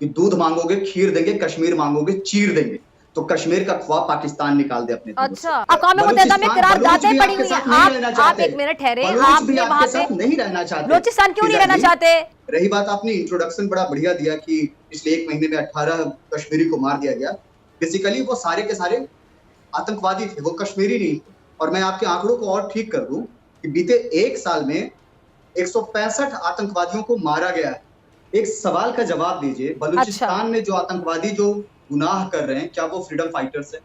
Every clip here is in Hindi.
कि दूध मांगोगे खीर देंगे, कश्मीर मांगोगे चीर देंगे। तो कश्मीर का ख्वाब पाकिस्तान निकाल दे अपने दिलों से। अच्छा, अक़वाम मुत्तहिदा में करारदादें पड़ी हुई हैं। आप एक मिनट ठहरे, आपने वहां पे नहीं रहना चाहते। बलूचिस्तान क्यों नहीं रहना चाहते? रही बात, आपने इंट्रोडक्शन बड़ा बढ़िया दिया कि पिछले 1 महीने में 18 कश्मीरी को मार दिया गया। बेसिकली वो सारे के सारे आतंकवादी थे, वो कश्मीरी नहीं थे। और मैं आपके आंकड़ों को और ठीक कर दूं कि बीते 1 साल में 165 आतंकवादियों को मारा गया है। एक सवाल का जवाब दीजिए, बलूचिस्तान में जो आतंकवादी जो गुनाह कर रहे हैं, क्या वो फ्रीडम फाइटर्स हैं?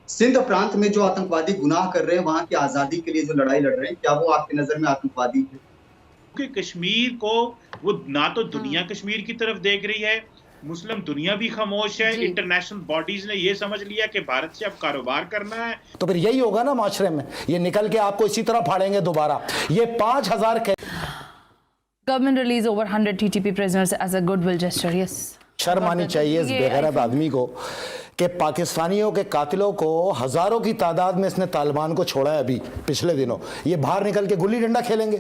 सिंध प्रांत में जो आतंकवादी गुनाह कर रहे हैं, वहां की आजादी के लिए जो लड़ाई लड़ रहे हैं, क्या वो आपकी नजर में आतंकवादी है? क्योंकि कश्मीर को वो ना तो दुनिया कश्मीर की तरफ देख रही है, मुस्लिम दुनिया भी खामोश है, इंटरनेशनल बॉडीज ने ये समझ लिया कि भारत से अब कारोबार करना है। तो फिर यही होगा ना माशरे में, ये निकल के आपको इसी तरह फाड़ेंगे दोबारा। ये 5000 government release over 100 TTP prisoners as a goodwill gesture. Yes. शर्म आनी चाहिए इस बेगैरत आदमी को कि पाकिस्तानियों के कातिलों को हजारों की तादाद में इसने तालिबान को छोड़ा है अभी पिछले दिनों। ये बाहर निकल के गुल्ली डंडा खेलेंगे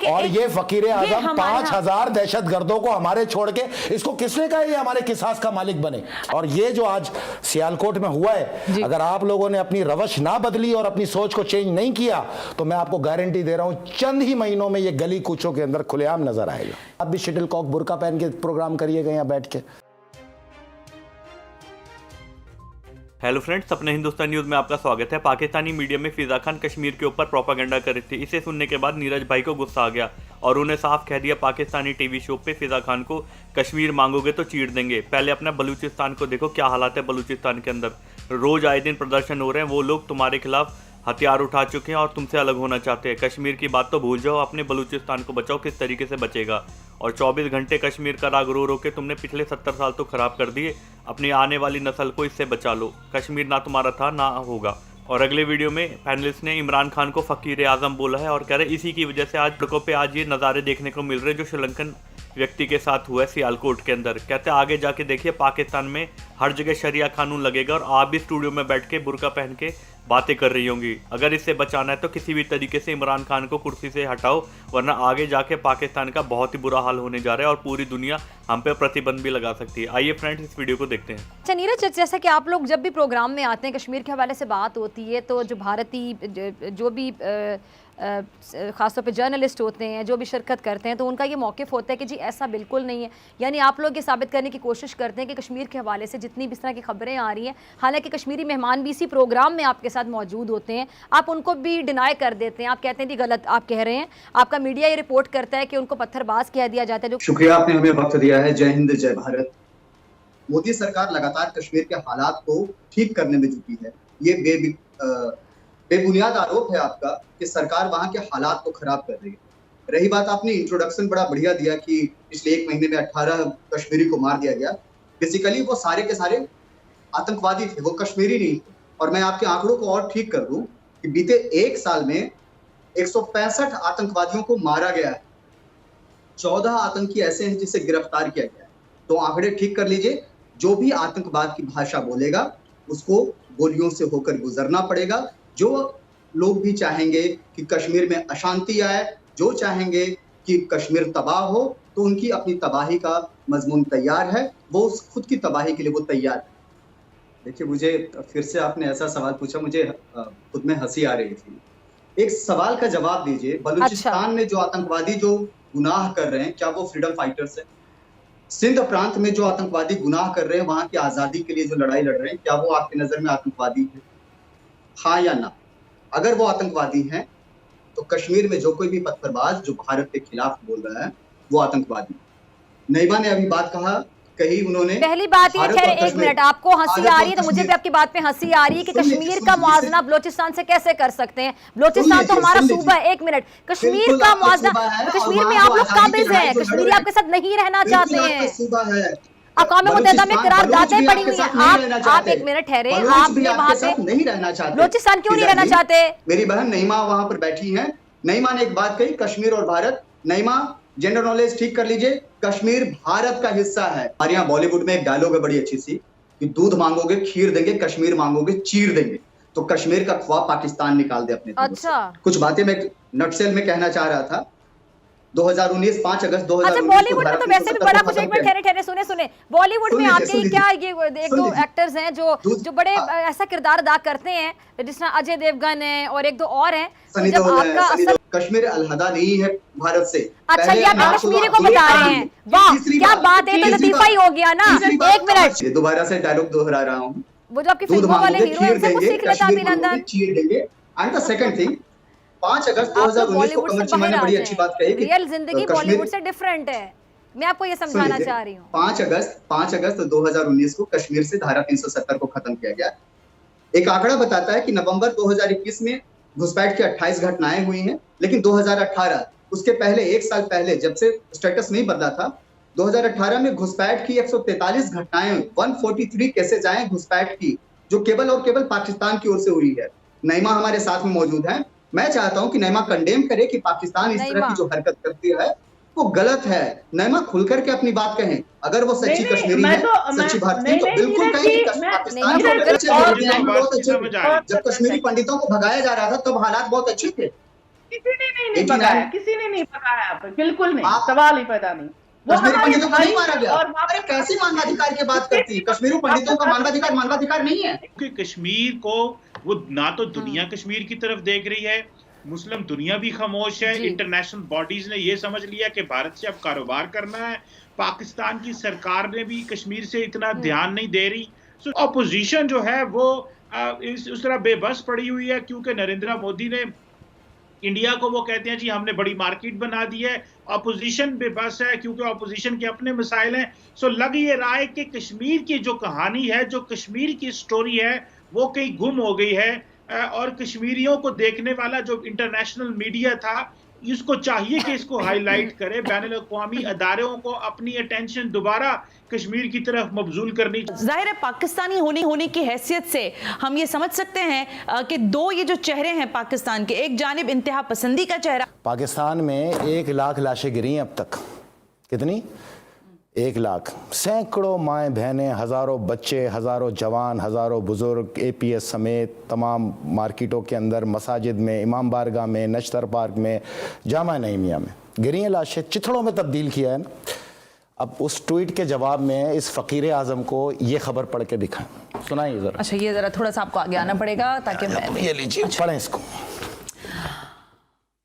और ये फकीर आजम 5000 दहशतगर्दों को हमारे छोड़ के, इसको किसने कहा ये हमारे किसास का मालिक बने? और ये जो आज सियालकोट में हुआ है, अगर आप लोगों ने अपनी रवश ना बदली और अपनी सोच को चेंज नहीं किया तो मैं आपको गारंटी दे रहा हूं चंद ही महीनों में ये गली कूचों के अंदर खुलेआम नजर आएगा। आप भी शटल कॉक बुर्का पहन के प्रोग्राम करिएगा यहाँ बैठ के। हेलो फ्रेंड्स, अपने हिंदुस्तान न्यूज़ में आपका स्वागत है। पाकिस्तानी मीडिया में फिजा खान कश्मीर के ऊपर प्रोपागेंडा कर रही थी। इसे सुनने के बाद नीरज भाई को गुस्सा आ गया और उन्हें साफ कह दिया पाकिस्तानी टीवी शो पे फिजा खान को कश्मीर मांगोगे तो चीर देंगे। पहले अपना बलूचिस्तान को देखो, क्या हालात है बलूचिस्तान के अंदर। रोज आए दिन प्रदर्शन हो रहे हैं, वो लोग तुम्हारे खिलाफ हथियार उठा चुके हैं और तुमसे अलग होना चाहते हैं। कश्मीर की बात तो भूल जाओ, अपने बलूचिस्तान को बचाओ। किस तरीके से बचेगा? और 24 घंटे कश्मीर का राग रो रो के तुमने पिछले 70 साल तो खराब कर दिए। अपनी आने वाली नस्ल को इससे बचा लो। कश्मीर ना तुम्हारा था ना होगा। और अगले वीडियो में पैनलिस्ट ने इमरान खान को फकीर आजम बोला है और कह रहे इसी की वजह से आज सड़कों पे आज ये नज़ारे देखने को मिल रहे हैं जो श्रीलंकन व्यक्ति के साथ हुआ है सियालकोट के अंदर। कहते हैं आगे जाके देखिए पाकिस्तान में हर जगह शरिया कानून लगेगा और आप भी स्टूडियो में बैठ के बुर्का पहन के बातें कर रही होंगी। अगर इससे बचाना है तो किसी भी तरीके से इमरान खान को कुर्सी से हटाओ, वरना आगे जाके पाकिस्तान का बहुत ही बुरा हाल होने जा रहा है और पूरी दुनिया हम पे प्रतिबंध भी लगा सकती है। आइए फ्रेंड्स इस वीडियो को देखते हैं। अच्छा नीरज, जैसा कि आप लोग जब भी प्रोग्राम में आते हैं कश्मीर के हवाले से बात होती है तो जो भारतीय जो भी ख़ासतौर पे जर्नलिस्ट होते हैं जो भी शिरकत करते हैं तो उनका ये मौक़िफ़ होता है कि जी ऐसा बिल्कुल नहीं है। यानी आप लोग ये साबित करने की कोशिश करते हैं कि कश्मीर के हवाले से जितनी भी इस तरह की खबरें आ रही हैं, हालांकि कश्मीरी मेहमान भी इसी प्रोग्राम में आपके साथ मौजूद होते हैं, आप उनको भी डिनाई कर देते हैं। आप कहते हैं जी गलत आप कह रहे हैं। आपका मीडिया ये रिपोर्ट करता है कि उनको पत्थरबाज कह दिया जाता है। जो शुक्रिया, आपने हमें वक्त दिया है। जय हिंद जय भारत। मोदी सरकार लगातार कश्मीर के हालात को ठीक करने में जुटी है। ये बेबुनियाद आरोप है आपका कि सरकार वहां के हालात को खराब कर रही है। रही बात, आपने इंट्रोडक्शन बड़ा बढ़िया दिया कि पिछले 1 महीने में 18 कश्मीरी को मार दिया गया। बेसिकली वो सारे के सारे आतंकवादी थे, वो कश्मीरी नहीं थे। और मैं आपके आंकड़ों को और ठीक कर दूं कि बीते 1 साल में 165 आतंकवादियों को मारा गया है। 14 आतंकी ऐसे हैं जिसे गिरफ्तार किया गया है। तो आंकड़े ठीक कर लीजिए। जो भी आतंकवाद की भाषा बोलेगा उसको गोलियों से होकर गुजरना पड़ेगा। जो लोग भी चाहेंगे कि कश्मीर में अशांति आए, जो चाहेंगे कि कश्मीर तबाह हो, तो उनकी अपनी तबाही का मजमून तैयार है। वो खुद की तबाही के लिए वो तैयार है। देखिए, मुझे फिर से आपने ऐसा सवाल पूछा, मुझे खुद में हंसी आ रही थी। एक सवाल का जवाब दीजिए, बलूचिस्तान में जो आतंकवादी जो गुनाह कर रहे हैं, क्या वो फ्रीडम फाइटर्स हैं? सिंध प्रांत में जो आतंकवादी गुनाह कर रहे हैं, वहां की आजादी के लिए जो लड़ाई लड़ रहे हैं, क्या वो आपकी नजर में आतंकवादी है? हाँ या ना? अगर वो आतंकवादी हैं तो कश्मीर में जो कोई भी पत्थरबाज जो भारत के खिलाफ बोल रहा है वो आतंकवादी। नईमा ने अभी बात कही उन्होंने। पहली बात ये है, एक मिनट, आपको हंसी आ रही है तो मुझे भी आपकी बात पे हंसी आ रही है कि कश्मीर का मुआवजा बलूचिस्तान से कैसे कर सकते हैं? बलूचिस्तान तो हमारा सूबा है। एक मिनट, कश्मीर का मुआवजा, कश्मीर में आप लोग काबिज हैं, कश्मीरी आपके साथ नहीं रहना चाहते हैं। अक़वाम मुत्तहिदा में करारदादें पड़ी हुई हैं। आप एक मिनट ठहरे, आपने वहां पे नहीं रहना चाहते। बलूचिस्तान क्यों नहीं रहना चाहते? मेरी बहन नईमा वहां पर बैठी है। नईमा ने एक बात कही, कश्मीर और भारत। नईमा, जेंडर नॉलेज ठीक कर लीजिए, कश्मीर भारत का हिस्सा है। हमारे यहाँ बॉलीवुड में एक डायलॉग है बड़ी अच्छी सी कि दूध मांगोगे खीर देंगे, कश्मीर मांगोगे चीर देंगे। तो कश्मीर का ख्वाब पाकिस्तान निकाल दे अपने दिलों से। कुछ बातें मैं नटसेल में कहना चाह रहा था 2019 5 अगस्त 2019 अच्छा, बॉलीवुड में तो वैसे भी बड़ा कुछ, एक मिनट ठहरे ठहरे, सुने बॉलीवुड में आपके क्या ये एक दो एक्टर्स हैं जो बड़े ऐसा किरदार अदा करते हैं, जिस तरह अजय देवगन है और एक दो और हैं, तो जब आपका असल कश्मीर अलहदा नहीं है भारत से। अच्छा, ये आप कश्मीरी को बता रहे हैं, वाह क्या बात है, तो लतीफा ही हो गया ना। एक मिनट, दोबारा से डायलॉग दोहरा रहा हूँ, वो जो आपकी फिल्मों वाले हीरो हैं उनसे कुछ सीख लेता अभिनंदन। एंड द सेकंड थिंग, 5 अगस्त 2019 को कमर चीमा ने बड़ी अच्छी बात कही कि रियल जिंदगी बॉलीवुड से डिफरेंट है। मैं आपको ये समझाना चाह रही हूँ। 5 अगस्त 2019 को कश्मीर से धारा 370 को खत्म किया गया। एक आंकड़ा बताता है कि नवंबर 2021 में घुसपैठ की 28 घटनाएं हुई हैं, लेकिन 2018 उसके पहले, एक साल पहले, जब से स्टेटस नहीं बदला था, 2018 में घुसपैठ की 143 घटनाएं, 143 केसेज आए घुसपैठ की, जो केवल और केवल पाकिस्तान की ओर से हुई है। नईमा हमारे साथ में मौजूद है। मैं चाहता हूं कि नईमा कंडेम करे कि पाकिस्तान इस तरह की जो हरकत करती है वो गलत है। नईमा खुलकर के अपनी बात कहें, अगर वो सच्ची कश्मीरी है, सच्ची भारतीय, तो बिल्कुल कहें कि पाकिस्तान जब कश्मीरी पंडितों को भगाया जा रहा था तब हालात बहुत अच्छे थे। किसी ने नहीं भगाया, बिल्कुल नहीं, सवाल ही पैदा नहीं। कश्मीरी पंडितों को नहीं मारा गया। अरे कैसी मानवाधिकार की बात करती है? कश्मीरी पंडितों का मानवाधिकार नहीं है। क्योंकि कश्मीर को वो ना तो दुनिया कश्मीर की तरफ देख रही है, मुस्लिम दुनिया भी खामोश है, इंटरनेशनल बॉडीज ने ये समझ लिया कि भारत से अब कारोबार करना है, पाकिस्तान की सरकार ने भी कश्मीर से इतना ध्यान नहीं दे रही। सो ऑपोजिशन जो है वो उस तरह बेबस पड़ी हुई है, क्योंकि नरेंद्र मोदी ने इंडिया को वो कहते हैं जी हमने बड़ी मार्केट बना दी है। ऑपोजिशन बेबस है क्योंकि ऑपोजिशन के अपने मसाइल हैं। सो लग ये रहा है कि कश्मीर की जो कहानी है, जो कश्मीर की स्टोरी है, वो कहीं गुम हो गई है, और कश्मीरियों को देखने वाला जो इंटरनेशनल मीडिया था, इसको चाहिए कि इसको हाईलाइट करे, बैनुल-अक़वामी अदारों को अपनी अटेंशन दोबारा कश्मीर की तरफ मबजूल करनी। जाहिर है पाकिस्तानी होने की हैसियत से हम ये समझ सकते हैं कि दो ये जो चेहरे हैं पाकिस्तान के, एक जानिब इंतहा पसंदी का चेहरा। पाकिस्तान में 1 लाख लाशें गिरी हैं अब तक। कितनी? 1 लाख। सैकड़ों माएँ बहनें, हज़ारों बच्चे, हज़ारों जवान, हज़ारों बुज़ुर्ग APS समेत तमाम मार्केटों के अंदर, मसाजिद में, इमाम बारगाह में, नश्तर पार्क में, जामा नईमिया में गिरी हैं लाशें। चिथड़ों में तब्दील किया है ना। अब उस ट्वीट के जवाब में इस फ़कीर आज़म को ये खबर पढ़ के दिखाएं, सुनाइए ज़रा। अच्छा, ये ज़रा थोड़ा सा आपको आगे आना पड़ेगा ताकि मैं ये लीजिए, पढ़ें इसको।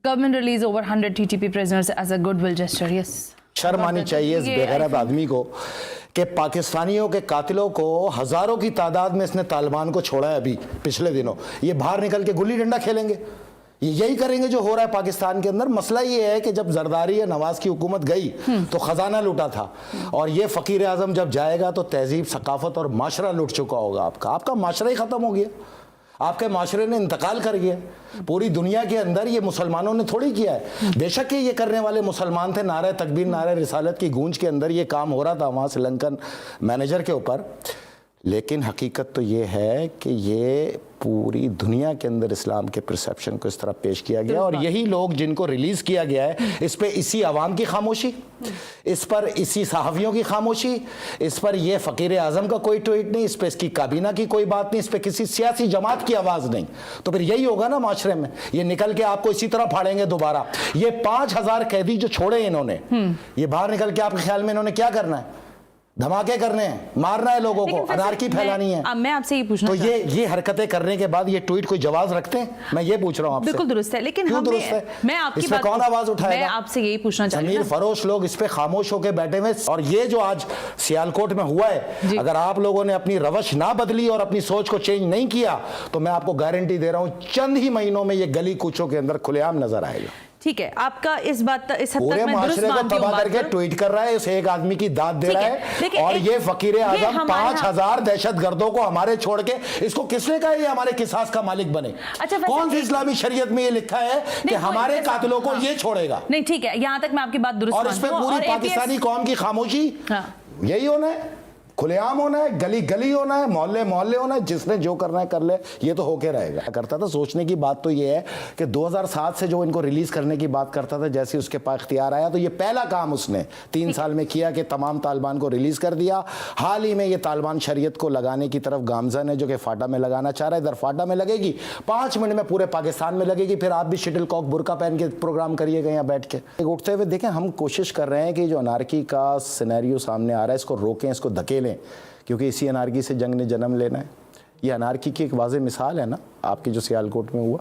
Government release over 100 TTP prisoners as a goodwill gesture. Yes. शर्म आनी चाहिए इस बेगैरत आदमी को कि पाकिस्तानियों के कातिलों को हज़ारों की तादाद में इसने तालिबान को छोड़ा है अभी पिछले दिनों। ये बाहर निकल के गुल्ली डंडा खेलेंगे, ये यही करेंगे जो हो रहा है पाकिस्तान के अंदर। मसला ये है कि जब जरदारी या नवाज की हुकूमत गई तो ख़जाना लूटा था, और ये फ़कीर आज़म जब जाएगा तो तहजीब, सकाफ़त और माशरा लूट चुका होगा। आपका माशरा ही ख़त्म हो गया, आपके माशरे ने इंतकाल कर गया। पूरी दुनिया के अंदर ये मुसलमानों ने थोड़ी किया है। बेशक ये करने वाले मुसलमान थे, नारे तकबीर, नारे रिसालत की गूंज के अंदर ये काम हो रहा था वहाँ श्रीलंकन मैनेजर के ऊपर, लेकिन हकीकत तो ये है कि ये पूरी दुनिया के अंदर इस्लाम के परसेप्शन को इस तरह पेश किया गया। और यही लोग जिनको रिलीज़ किया गया है, इस पर इसी आवाम की खामोशी, इस पर इसी सहाफ़ियों की खामोशी, इस पर यह फ़कीर आज़म का कोई ट्वीट नहीं, इस पर इसकी काबीना की कोई बात नहीं, इस पर किसी सियासी जमात की आवाज़ नहीं, तो फिर यही होगा ना माशरे में। ये निकल के आपको इसी तरह फाड़ेंगे दोबारा। ये 5000 कैदी जो छोड़े इन्होंने, ये बाहर निकल के आपके ख्याल में इन्होंने क्या करना है? धमाके करने हैं, मारना है लोगों को, अनारकी फैलानी है। मैं आपसे ये पूछना, तो ये हरकतें करने के बाद ये ट्वीट कोई जवाब रखते हैं? मैं ये पूछ रहा हूँ आपसे। बिल्कुल दुरुस्त है, लेकिन क्यों दुरुस्त है? मैं आपकी बात कौन आवाज उठाएगा? मैं आपसे यही पूछना चाहती हूँ। अमीर फरोश लोग इस पे खामोश होकर बैठे हुए। और ये जो आज सियालकोट में हुआ है, अगर आप लोगों ने अपनी रवश ना बदली और अपनी सोच को चेंज नहीं किया तो मैं आपको गारंटी दे रहा हूँ चंद ही महीनों में ये गली कूचों के अंदर खुलेआम नजर आएगा। ठीक है, आपका इस बात इस हद तक पूरे मैं दुरुस्त माशरे को मानती हूं। तबाह करके ट्वीट कर रहा है, उस एक आदमी की दाद दे रहा है। और ये फकीर आजम 5000 दहशतगर्दों को हमारे छोड़ के, इसको किसने कहा ये हमारे किसास का मालिक बने? अच्छा, कौन सी इस्लामी शरीयत में ये लिखा है कि हमारे कातिलों को ये छोड़ेगा? नहीं, ठीक है, यहाँ तक मैं आपकी बात दुरुस्त और इस पे पूरी पाकिस्तानी कौम की खामोशी, यही होना है। खुलेआम होना है, गली गली होना है, मोहल्ले मोहल्ले होना है, जिसने जो करना है कर ले, ये तो होके रहेगा। करता था सोचने की बात तो ये है कि 2007 से जो इनको रिलीज करने की बात करता था, जैसे उसके पास इख्तियार आया तो ये पहला काम उसने 3 साल में किया कि तमाम तालिबान को रिलीज कर दिया। हाल ही में ये तालिबान शरीयत को लगाने की तरफ गामजन है, जो कि फाटा में लगाना चाह रहा है। इधर फाटा में लगेगी, 5 मिनट में पूरे पाकिस्तान में लगेगी। फिर आप भी शटल कॉक बुरका पहन के प्रोग्राम करिएगा यहाँ बैठ के। उठते हुए देखें, हम कोशिश कर रहे हैं कि जो अनारकी का सिनेरियो सामने आ रहा है इसको रोकें, इसको धकेलें, क्योंकि इसी अनारकी से जंग ने जन्म लेना है। ये अनारकी की एक वाज़ेह मिसाल है ना, आपकी जो सियालकोट में हुआ।